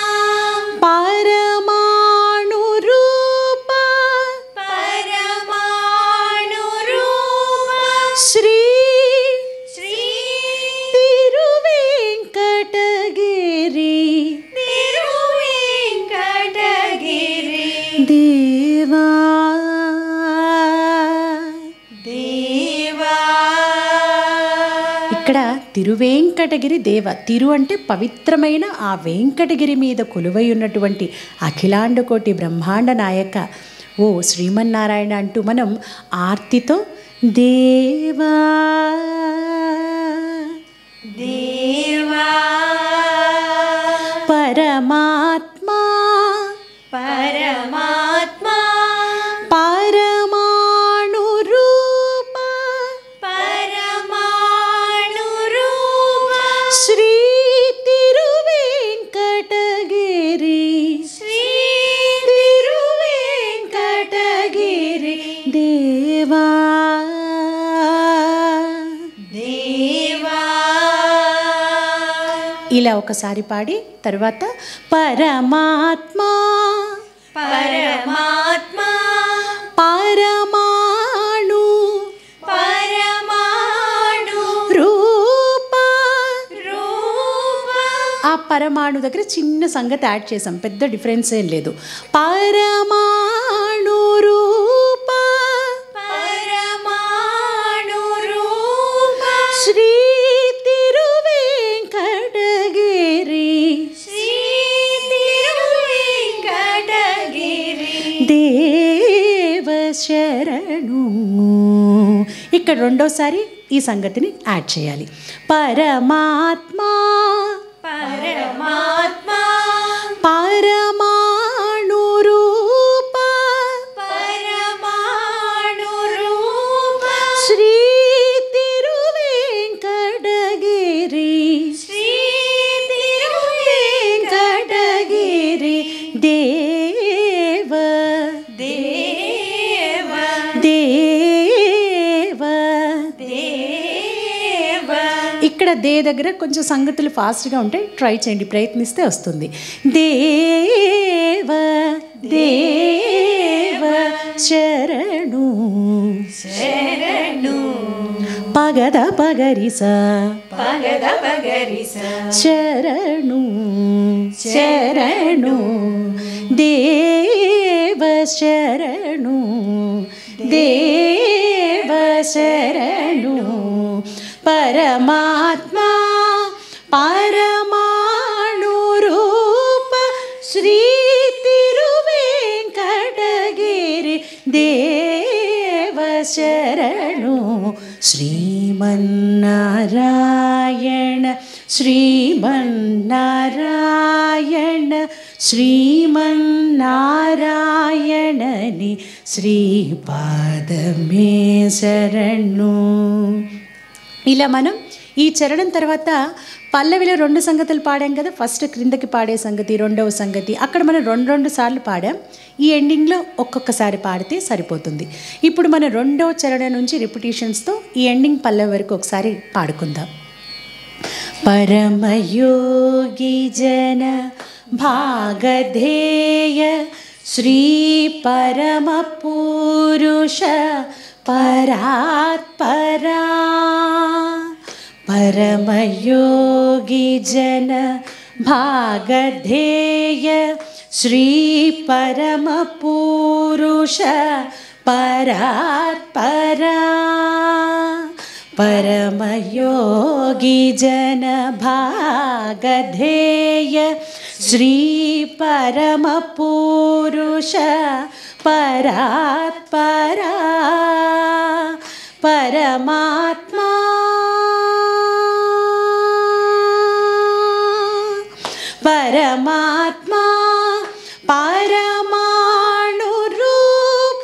పరమాణు రూప పరమాణు ఇక్కడ తిరువేంకటగిరి దేవ, తిరు అంటే పవిత్రమైన ఆ వెంకటగిరి మీద కొలువై ఉన్నటువంటి అఖిలాండకోటి బ్రహ్మాండ నాయక ఓ శ్రీమన్నారాయణ అంటూ మనం ఆర్తితో దేవా దేవా పరమాత్మా పరమాత్మా పరమాణు రూప పరమాణు రూప శ్రీ తిరువేంకటగిరి శ్రీ తిరువేంకటగిరి దేవా దేవా. ఇలా ఒకసారి పాడి తర్వాత పరమాత్మా పరమాత్మా పరమాణు పరమాణు రూప. రూప ఆ పరమాణు దగ్గర చిన్న సంగతి యాడ్ చేసాం, పెద్ద డిఫరెన్స్ ఏం లేదు. పరమాణు రూప పరమాణు రూప శ్రీ తిరువేంకటగిరి శ్రీ తిరువేంకటగిరి దేవ శరణు. ఇక్కడ రెండోసారి ఈ సంగతిని యాడ్ చేయాలి. పరమాత్మా పరమాత్మా పరమాణు రూప పరమాణు రూప శ్రీ తిరువేంకటగిరి శ్రీ తిరువేంకటగిరి దేవ దేవ దేవ. దేవ ఇక్కడ దే దగ్గర కొంచెం సంగతులు ఫాస్ట్గా ఉంటాయి, ట్రై చేయండి, ప్రయత్నిస్తే వస్తుంది. దేవ దేవ శరణు శరణు పగద పగరిస పగద పగరిస శరణు శరణు దేవ శరణు దేవ శరణు పరమాత్మా పరమాణు రూప శ్రీ తిరువేంకటగిరి దేవ శరణు శ్రీమన్నారాయణ శ్రీమన్నారాయణ శ్రీమన్నారాయణని శ్రీపాదమే శరణు. ఇలా మనం ఈ చరణం తర్వాత పల్లవిలో రెండు సంగతులు పాడాం కదా, ఫస్ట్ క్రిందకి పాడే సంగతి, రెండవ సంగతి, అక్కడ మనం రెండు సార్లు పాడాం. ఈ ఎండింగ్లో ఒక్కొక్కసారి పాడితే సరిపోతుంది. ఇప్పుడు మనం రెండవ చరణం నుంచి రిపిటేషన్స్తో ఈ ఎండింగ్ పల్లవి వరకు ఒకసారి పాడుకుందాం. పరమయోగి జన భాగధేయ శ్రీ పరమ పురుష పరాత్పరా పరమయోగి జన భాగధేయ శ్రీ పరమ పురుష పరాత్పరా పరమయోగి జన భాగధేయ శ్రీ పరమ పురుష పరాత్పరా పరమాత్మా పరమాత్మా పరమాణు రూప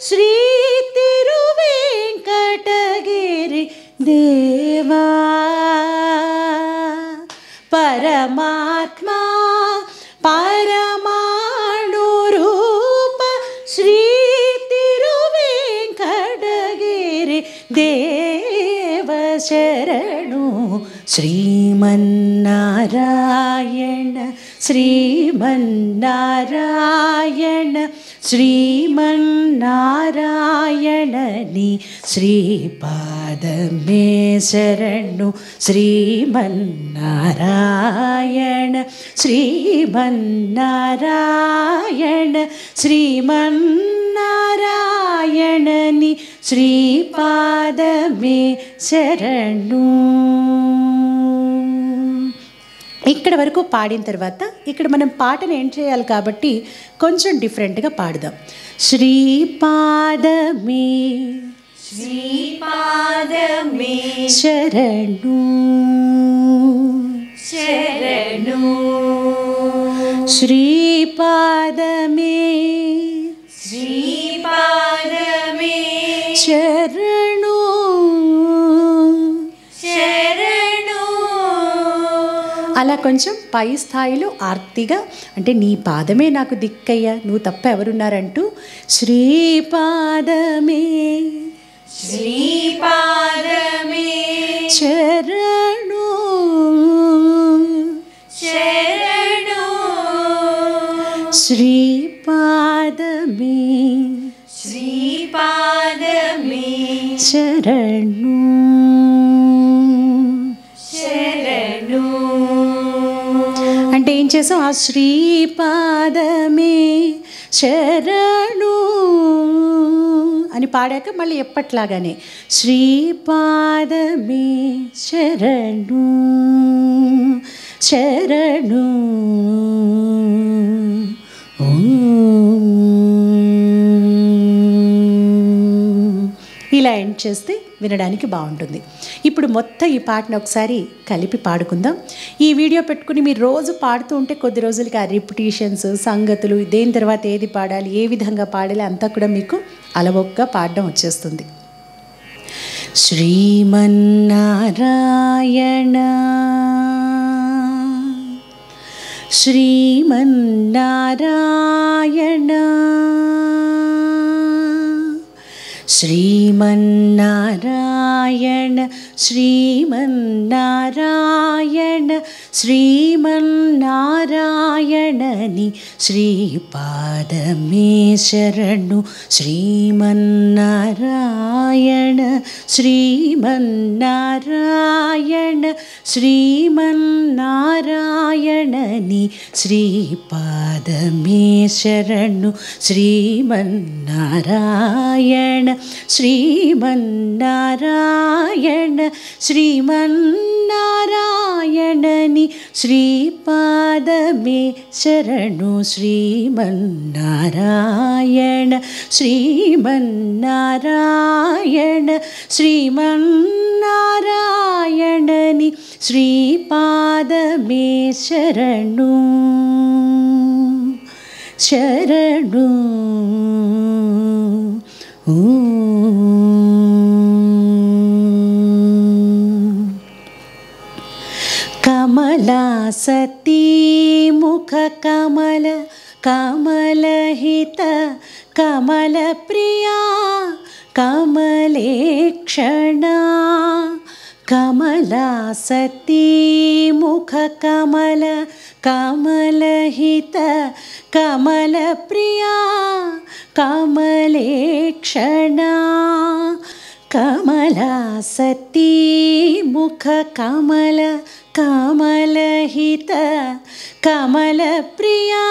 శ్రీ తిరువేంకటగిరి దేవా పరమాత్మా పరమాణు రూప శ్రీ తిరువేంకటగిరి దేవ శరణు శ్రీమన్నారాయణ శ్రీమన్నారాయణ శ్రీమన్నారాయణని శ్రీపాదమే శరణు శ్రీమన్నారాయణ శ్రీమన్నారాయణ శ్రీమన్నారాయణని శ్రీపాదమే శరణు. ఇక్కడ వరకు పాడిన తర్వాత ఇక్కడ మనం పాటను ఏం చేయాలి కాబట్టి కొంచెం డిఫరెంట్గా పాడుదాం. శ్రీపాదమే శ్రీపాదమే శరణు శరణు శ్రీపాదమే శ్రీపాదమే శరణు శరణు. అలా కొంచెం పై స్థాయిలో ఆర్తిగా, అంటే నీ పాదమే నాకు దిక్కయ్యా, నువ్వు తప్ప ఎవరున్నారంటూ శ్రీపాదమే శ్రీపాదమే శరణు శరణు శ్రీపాదమే శ్రీపాదమే శరణు శరణు. అంటే ఏం చేసాం? ఆ శ్రీపాదమే శరణు అని పాడాక మళ్ళీ ఎప్పట్లాగానే శ్రీపాదమే శరణు శరణు. ఇలా ఎండ్ చేస్తే వినడానికి బాగుంటుంది. ఇప్పుడు మొత్తం ఈ పాటను ఒకసారి కలిపి పాడుకుందాం. ఈ వీడియో పెట్టుకుని మీరు రోజు పాడుతూ ఉంటే కొద్ది రోజులకి ఆ రిపిటీషన్స్, సంగతులు, దేని తర్వాత ఏది పాడాలి, ఏ విధంగా పాడాలి అంతా కూడా మీకు అలవోకగా పాడడం వచ్చేస్తుంది. శ్రీమన్నారాయణ శ్రీమన్నారాయణ శ్రీమన్నారాయణ శ్రీమన్నారాయణ శ్రీమన్నారాయణని శ్రీపాదమే శరణు శ్రీమన్నారాయణ శ్రీమన్నారాయణ శ్రీమన్నారాయణని శ్రీపాదమే శరణు శ్రీమన్నారాయణ శ్రీమన్నారాయణ శ్రీమన్నారాయణని శ్రీపాదమే శరణు శ్రీమన్నారాయణ శ్రీమన్నారాయణ శ్రీమన్నారాయణని శ్రీపాదమే శరణు శరణు. కమలాసతీ ముఖ కమల కమలహిత కమల ప్రియా కమలేక్షణా కమలాసతీ ముఖ కమల కమలహిత కమల ప్రియా కమలేక్షణా కమలాసతీ ముఖ కమల కమలహిత కమల ప్రియా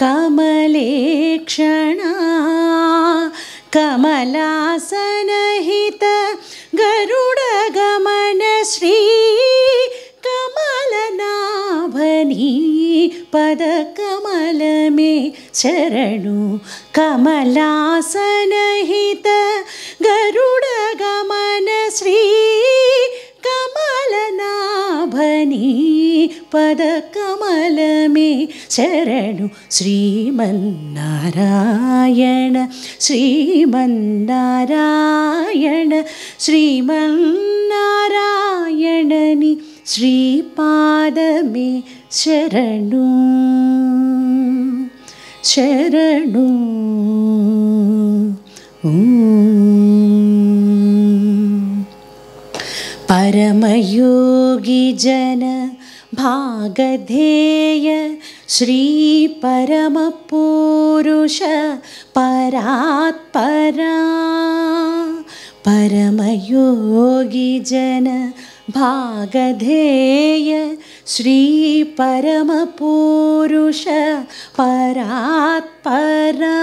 కమలేక్షణా కమలాసనహిత గరుడ గమన శ్రీ కమలనాభని పద కమలమే శరణు కమలాసనహిత గరుడ గమన శ్రీ కమలనాభని పద కమలమే శరణు శ్రీమన్నారాయణ శ్రీమన్నారాయణ శ్రీమన్నారాయణని శ్రీపాదమే శరణు శరణు. పరమయోగి జన భాగధేయ శ్రీ పరమ పురుష పరాత్పరా పరమయోగి జన భాగధేయ శ్రీ పరమ పురుష పరాత్పరా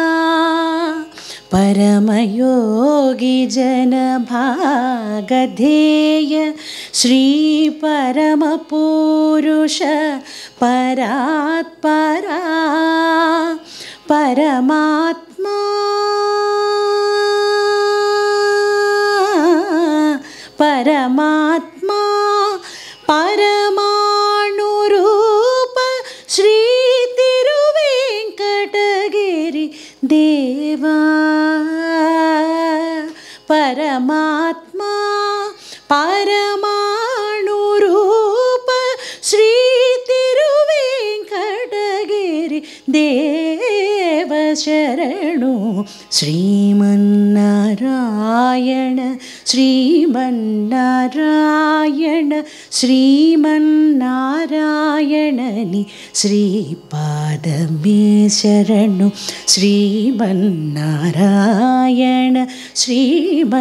परमयोगी जनभागधेय श्री परमपुरुष परात्परा परमात्मा परमात्मा परमाणुरूप श्री तिरुवेंकटगिरि देवा परमात्मा परमाणुरूप श्री तिरुवेंकटगिरि देव शरणु श्रीमन्नारायण श्रीमन्नारायण श्रीमन्नारायणनि श्रीपादमे शरणु श्रीमन्नारायण श्रीमन्नारायण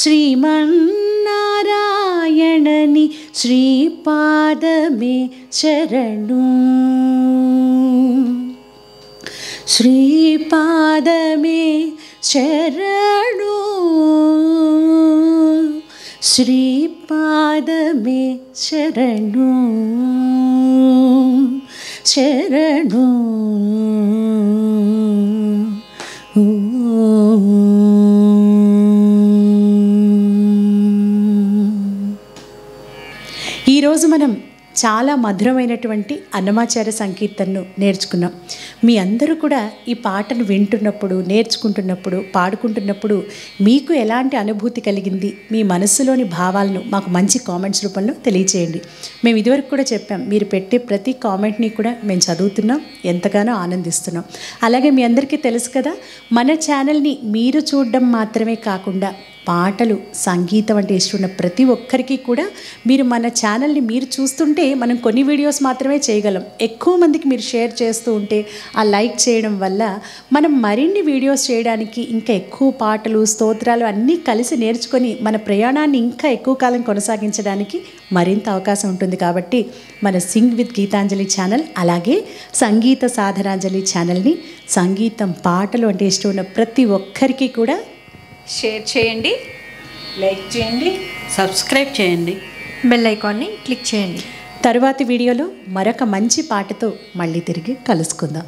श्रीमन्नारायणनि श्रीपादमे शरणु श्रीपादमे शरणु श्रीपादमे शरणु शरणु ఈరోజు మనం చాలా మధురమైనటువంటి అన్నమాచార్య సంకీర్తనను నేర్చుకున్నాం. మీ అందరూ కూడా ఈ పాటను వింటున్నప్పుడు, నేర్చుకుంటున్నప్పుడు, పాడుకుంటున్నప్పుడు మీకు ఎలాంటి అనుభూతి కలిగింది, మీ మనస్సులోని భావాలను మాకు మంచి కామెంట్స్ రూపంలో తెలియచేయండి. మేము ఇదివరకు కూడా చెప్పాం, మీరు పెట్టే ప్రతి కామెంట్ని కూడా మేము చదువుతున్నాం, ఎంతగానో ఆనందిస్తున్నాం. అలాగే మీ అందరికీ తెలుసు కదా, మన ఛానల్ని మీరు చూడడం మాత్రమే కాకుండా పాటలు, సంగీతం అంటే ఇష్టం ప్రతి ఒక్కరికి కూడా మీరు మన ఛానల్ని మీరు చూస్తుంటే మనం కొన్ని వీడియోస్ మాత్రమే చేయగలం. ఎక్కువ మందికి మీరు షేర్ చేస్తూ ఉంటే, ఆ లైక్ చేయడం వల్ల మనం మరిన్ని వీడియోస్ చేయడానికి, ఇంకా ఎక్కువ పాటలు, స్తోత్రాలు అన్నీ కలిసి నేర్చుకొని మన ప్రయాణాన్ని ఇంకా ఎక్కువ కాలం కొనసాగించడానికి మరింత అవకాశం ఉంటుంది. కాబట్టి మన సింగ్ విత్ గీతాంజలి ఛానల్, అలాగే సంగీత సాధనాంజలి ఛానల్ని సంగీతం, పాటలు అంటే ఇష్టం ఉన్న ప్రతి ఒక్కరికి కూడా షేర్ చేయండి, లైక్ చేయండి, సబ్స్క్రైబ్ చేయండి, బెల్ ఐకాన్ని క్లిక్ చేయండి. తరువాతి వీడియోలో మరొక మంచి పాటతో మళ్ళీ తిరిగి కలుసుకుందాం.